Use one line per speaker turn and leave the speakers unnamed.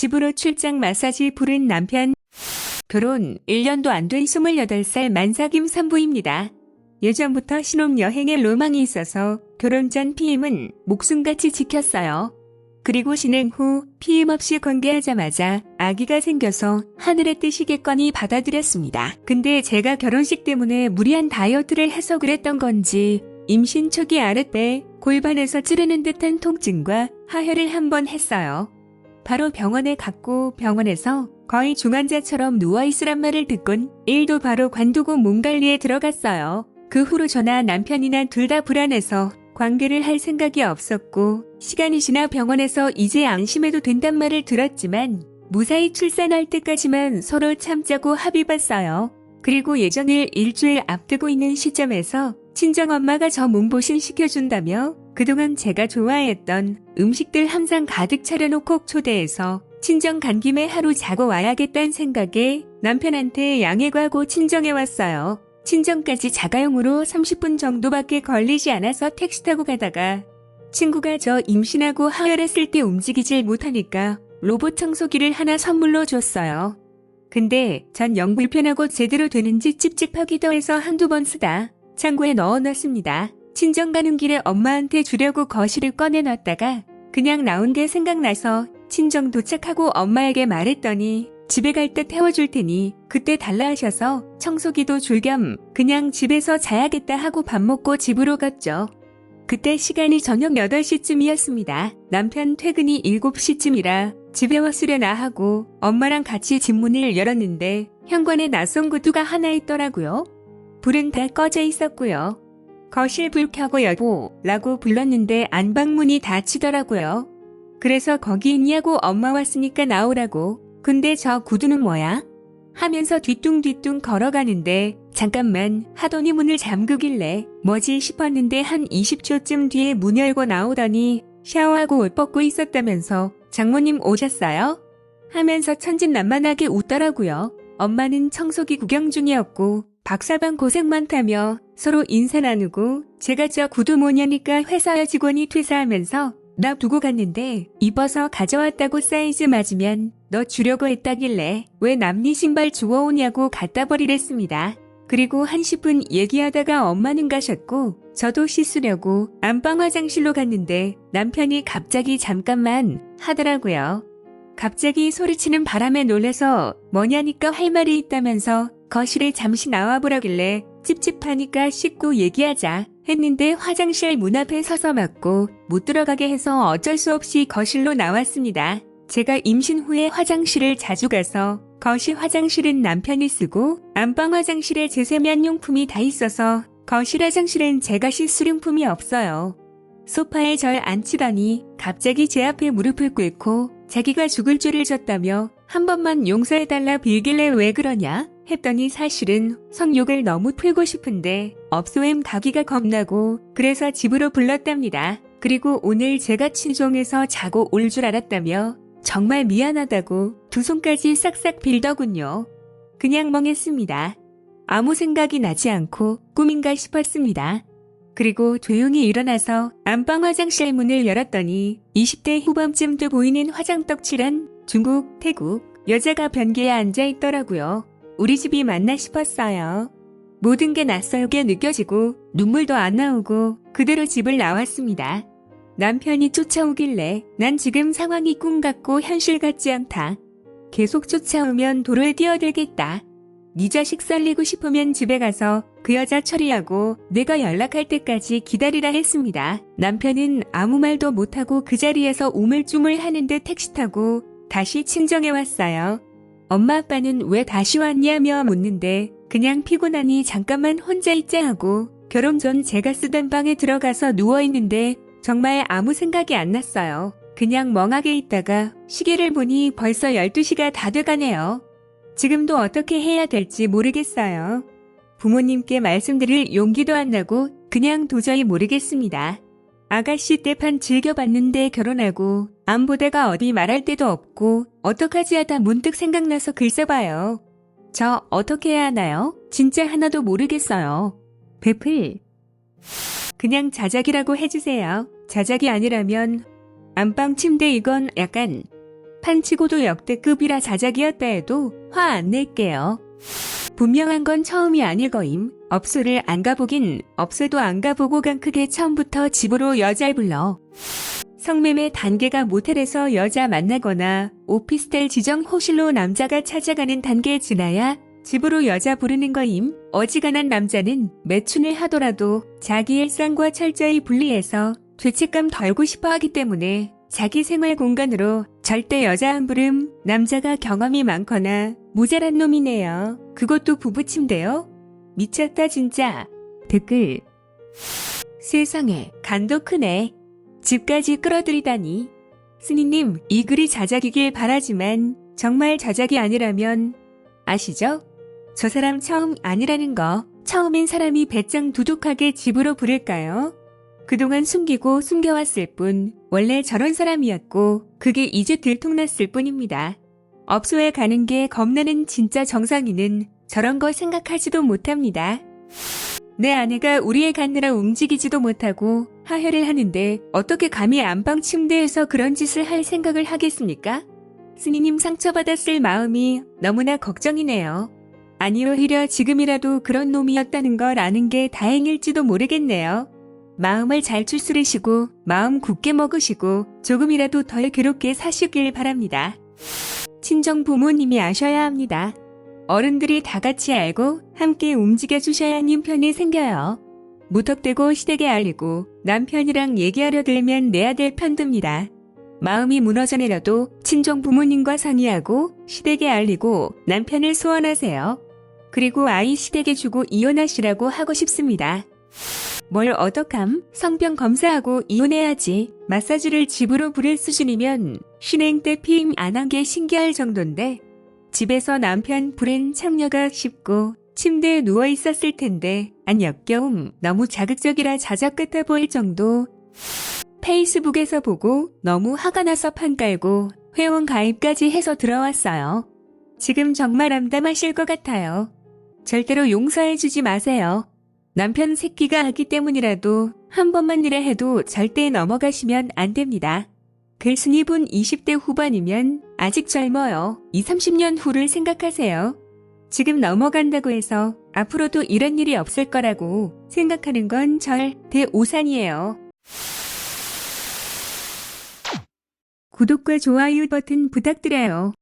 집으로 출장 마사지 부른 남편. 결혼 1년도 안 된 28살 만삭임 산부입니다. 예전부터 신혼여행에 로망이 있어서 결혼 전 피임은 목숨같이 지켰어요. 그리고 신행 후 피임 없이 관계하자마자 아기가 생겨서 하늘의 뜻이겠거니 받아들였습니다. 근데 제가 결혼식 때문에 무리한 다이어트를 해서 그랬던 건지 임신 초기 아랫배 골반에서 찌르는 듯한 통증과 하혈을 한 번 했어요. 바로 병원에 갔고 병원에서 거의 중환자처럼 누워있으란 말을 듣곤 일도 바로 관두고 몸 관리에 들어갔어요. 그 후로 저나 남편이나 둘 다 불안해서 관계를 할 생각이 없었고 시간이 지나 병원에서 이제 안심해도 된단 말을 들었지만 무사히 출산할 때까지만 서로 참자고 합의봤어요. 그리고 예정일 일주일 앞두고 있는 시점에서 친정엄마가 저 몸보신 시켜준다며 그동안 제가 좋아했던 음식들 항상 가득 차려놓고 초대해서 친정 간 김에 하루 자고 와야겠다는 생각에 남편한테 양해하고 친정에 왔어요. 친정까지 자가용으로 30분 정도밖에 걸리지 않아서 택시 타고 가다가 친구가 저 임신하고 하혈했을 때 움직이질 못하니까 로봇 청소기를 하나 선물로 줬어요. 근데 전 영 불편하고 제대로 되는지 찝찝하기도 해서 한두 번 쓰다 창고에 넣어놨습니다. 친정 가는 길에 엄마한테 주려고 거실을 꺼내놨다가 그냥 나온 게 생각나서 친정 도착하고 엄마에게 말했더니 집에 갈 때 태워줄 테니 그때 달라 하셔서 청소기도 줄 겸 그냥 집에서 자야겠다 하고 밥 먹고 집으로 갔죠. 그때 시간이 저녁 8시쯤이었습니다. 남편 퇴근이 7시쯤이라 집에 왔으려나 하고 엄마랑 같이 집 문을 열었는데 현관에 낯선 구두가 하나 있더라고요. 불은 다 꺼져 있었고요. 거실 불 켜고 여보라고 불렀는데 안방문이 닫히더라고요. 그래서 거기 있냐고 엄마 왔으니까 나오라고. 근데 저 구두는 뭐야? 하면서 뒤뚱뒤뚱 걸어가는데 잠깐만 하더니 문을 잠그길래 뭐지 싶었는데 한 20초쯤 뒤에 문 열고 나오더니 샤워하고 옷 벗고 있었다면서 장모님 오셨어요? 하면서 천진난만하게 웃더라고요. 엄마는 청소기 구경 중이었고 박사방 고생 많다며 서로 인사 나누고 제가 저 구두 뭐냐니까 회사 직원이 퇴사하면서 나 두고 갔는데 입어서 가져왔다고 사이즈 맞으면 너 주려고 했다길래 왜 남니 신발 주워오냐고 갖다 버리랬습니다. 그리고 한 10분 얘기하다가 엄마는 가셨고 저도 씻으려고 안방 화장실로 갔는데 남편이 갑자기 잠깐만 하더라고요. 갑자기 소리치는 바람에 놀라서 뭐냐니까 할 말이 있다면서 거실에 잠시 나와보라길래 찝찝하니까 씻고 얘기하자 했는데 화장실 문 앞에 서서 맞고 못 들어가게 해서 어쩔 수 없이 거실로 나왔습니다. 제가 임신 후에 화장실을 자주 가서 거실 화장실은 남편이 쓰고 안방 화장실에 제 세면용품이 다 있어서 거실 화장실은 제가 씻을 용품이 없어요. 소파에 절 앉히더니 갑자기 제 앞에 무릎을 꿇고 자기가 죽을 죄를 졌다며 한 번만 용서해달라 빌길래 왜 그러냐 했더니 사실은 성욕을 너무 풀고 싶은데 업소엠 가기가 겁나고 그래서 집으로 불렀답니다. 그리고 오늘 제가 친정에서 자고 올 줄 알았다며 정말 미안하다고 두 손까지 싹싹 빌더군요. 그냥 멍했습니다. 아무 생각이 나지 않고 꿈인가 싶었습니다. 그리고 조용히 일어나서 안방 화장실 문을 열었더니 20대 후반쯤도 보이는 화장떡 칠한 중국, 태국 여자가 변기에 앉아 있더라고요. 우리 집이 맞나 싶었어요. 모든 게 낯설게 느껴지고 눈물도 안 나오고 그대로 집을 나왔습니다. 남편이 쫓아오길래 난 지금 상황이 꿈 같고 현실 같지 않다. 계속 쫓아오면 도로에 뛰어들겠다. 네 자식 살리고 싶으면 집에 가서 그 여자 처리하고 내가 연락할 때까지 기다리라 했습니다. 남편은 아무 말도 못하고 그 자리에서 우물쭈물 하는데 택시 타고 다시 친정에 왔어요. 엄마 아빠는 왜 다시 왔냐며 묻는데 그냥 피곤하니 잠깐만 혼자 있자 하고 결혼 전 제가 쓰던 방에 들어가서 누워있는데 정말 아무 생각이 안 났어요. 그냥 멍하게 있다가 시계를 보니 벌써 12시가 다 돼가네요. 지금도 어떻게 해야 될지 모르겠어요. 부모님께 말씀드릴 용기도 안 나고 그냥 도저히 모르겠습니다. 아가씨 때판 즐겨봤는데 결혼하고 안 보다가 어디 말할 데도 없고 어떡하지 하다 문득 생각나서 글 써봐요. 저 어떻게 해야 하나요? 진짜 하나도 모르겠어요. 베풀. 그냥 자작이라고 해주세요. 자작이 아니라면 안방 침대 이건 약간 판치고도 역대급이라 자작이었다 해도 화 안 낼게요. 분명한 건 처음이 아닐 거임. 업소를 안 가보긴 업소도 안 가보고 간 크게 처음부터 집으로 여잘 불러. 성매매 단계가 모텔에서 여자 만나거나 오피스텔 지정 호실로 남자가 찾아가는 단계에 지나야 집으로 여자 부르는 거임. 어지간한 남자는 매춘을 하더라도 자기 일상과 철저히 분리해서 죄책감 덜고 싶어 하기 때문에 자기 생활 공간으로 절대 여자 안 부름. 남자가 경험이 많거나 모자란 놈이네요. 그것도 부부 침대요? 미쳤다 진짜. 댓글. 세상에 간도 크네. 집까지 끌어들이다니. 스니님, 이 글이 자작이길 바라지만 정말 자작이 아니라면 아시죠? 저 사람 처음 아니라는 거. 처음엔 사람이 배짱 두둑하게 집으로 부를까요? 그동안 숨기고 숨겨왔을 뿐 원래 저런 사람이었고 그게 이제 들통났을 뿐입니다. 업소에 가는 게 겁나는 진짜 정상인은 저런 거 생각하지도 못합니다. 내 아내가 우리 애 갖느라 움직이지도 못하고 하혈을 하는데 어떻게 감히 안방 침대에서 그런 짓을 할 생각을 하겠습니까? 스니님 상처받았을 마음이 너무나 걱정이네요. 아니 오히려 지금이라도 그런 놈이었다는 걸 아는 게 다행일지도 모르겠네요. 마음을 잘 추스르시고 마음 굳게 먹으시고 조금이라도 덜 괴롭게 사시길 바랍니다. 친정 부모님이 아셔야 합니다. 어른들이 다 같이 알고 함께 움직여주셔야 하는 편이 생겨요. 무턱대고 시댁에 알리고 남편이랑 얘기하려 들면 내야 될 편듭니다. 마음이 무너져내려도 친정 부모님과 상의하고 시댁에 알리고 남편을 소원하세요. 그리고 아이 시댁에 주고 이혼하시라고 하고 싶습니다. 뭘 어떡함? 성병 검사하고 이혼해야지. 마사지를 집으로 부릴 수준이면 신행 때 피임 안 한 게 신기할 정도인데 집에서 남편 부른 참여가 쉽고 침대에 누워 있었을 텐데 안 역겨움. 너무 자극적이라 자작 같아 보일 정도. 페이스북에서 보고 너무 화가 나서 판 깔고 회원 가입까지 해서 들어왔어요. 지금 정말 암담하실 것 같아요. 절대로 용서해주지 마세요. 남편 새끼가 하기 때문이라도 한 번만 이래 해도 절대 넘어가시면 안 됩니다. 글쓴이분 20대 후반이면 아직 젊어요. 20, 30년 후를 생각하세요. 지금 넘어간다고 해서 앞으로도 이런 일이 없을 거라고 생각하는 건 절대 오산이에요. 구독과 좋아요 버튼 부탁드려요.